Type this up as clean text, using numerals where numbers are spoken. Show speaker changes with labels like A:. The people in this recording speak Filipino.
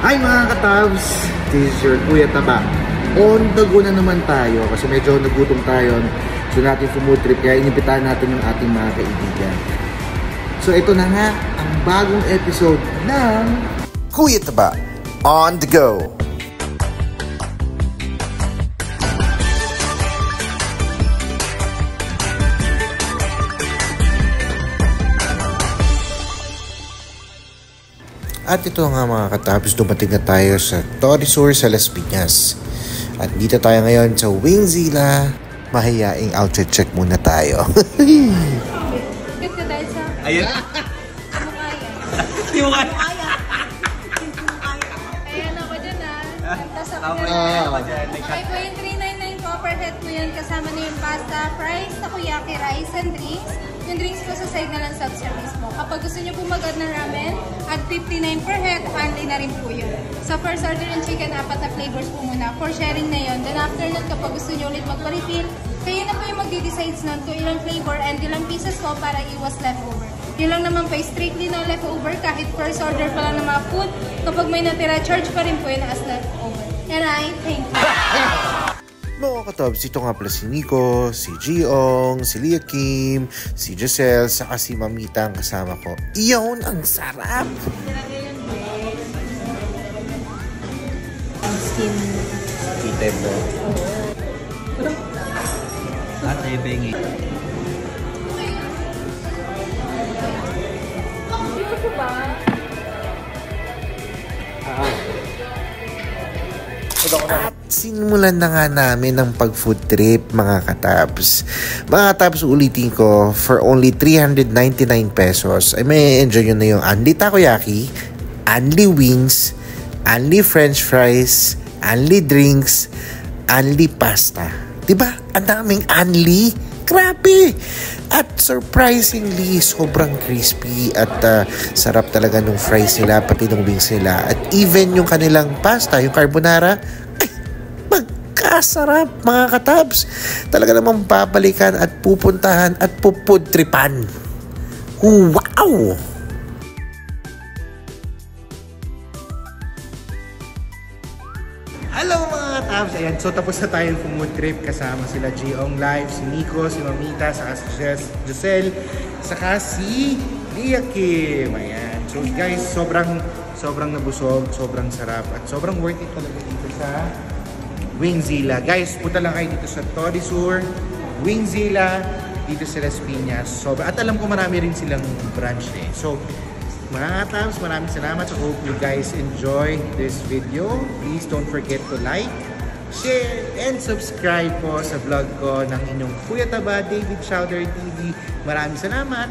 A: Hi mga katabs! This is your Kuya Taba. On the go na naman tayo kasi medyo nagutom tayo. So natin food trip kaya inibitahan natin yung ating mga kaibigan. So ito na nga ang bagong episode ng
B: Kuya Taba on the go. At ito nga mga katabs, dumating na tayo sa Torisur sa Las Piñas. At dito tayo ngayon sa Wingzilla. Mahiyaing outfit check muna tayo.
C: Good ka dahil sa...
D: Ayun.
C: Hindi mo kaya. Ayan ako dyan Tapos ako dyan. Okay po yung 399 po per head po yun. Kasama na yung pasta, fries, takoyaki, rice, and drinks. Yung drinks po sa side na lang self-service mo. Kapag gusto nyo po mag-add ng ramen, at 59 per head, only na rin po yun. So first order yung chicken, 4 na flavors po muna. For sharing na yun. Then after nun, kapag gusto nyo ulit magpa-refill, kayo na po yung magde-decides nun kung ilang flavor and ilang pieces po para iwas leftover. Yun lang naman po, strictly no leftover. Kahit first order pa lang ng mga food, kapag may natira, charge pa rin po yun as leftover. And I thank you.
B: Mga katabs, ito nga pala si Nico, si Giong, si Lia Kim, si Giselle, saka si Mamita ang kasama ko. Iyon, ang sarap!
C: Skin.
D: Kita mo. At ibingi.
B: At sinimulan na nga namin ang pag-food trip mga katabs. Mga katabs, ulitin ko, for only 399 pesos, ay may enjoy nyo na yung only takoyaki, only wings, only french fries, only drinks, only pasta. Diba? Ang daming only. Grabe! At surprisingly, sobrang crispy at sarap talaga nung fries nila, pati nung wings nila. At even yung kanilang pasta, yung carbonara, ay, magkasarap mga katabs. Talaga namang babalikan at pupuntahan at pupudtripan. Wow!
A: Hello mga katabs! Ayan, so tapos na tayong food trip kasama sila Giong Live, si Nico, si Mamita, saka si Giselle, saka si Lia Kim. Ayan. So guys, sobrang nabusog, sobrang sarap at sobrang worth it talaga dito sa Wingzilla. Guys, punta lang kayo dito sa Torisur, Wingzilla, dito sa Las Piñas. At alam ko marami rin silang branch eh. So mga katabs, maraming salamat. So hope you guys enjoy this video. Please don't forget to like, share, and subscribe po sa vlog ko ng inyong Kuya Taba, David Chowder TV. Maraming salamat!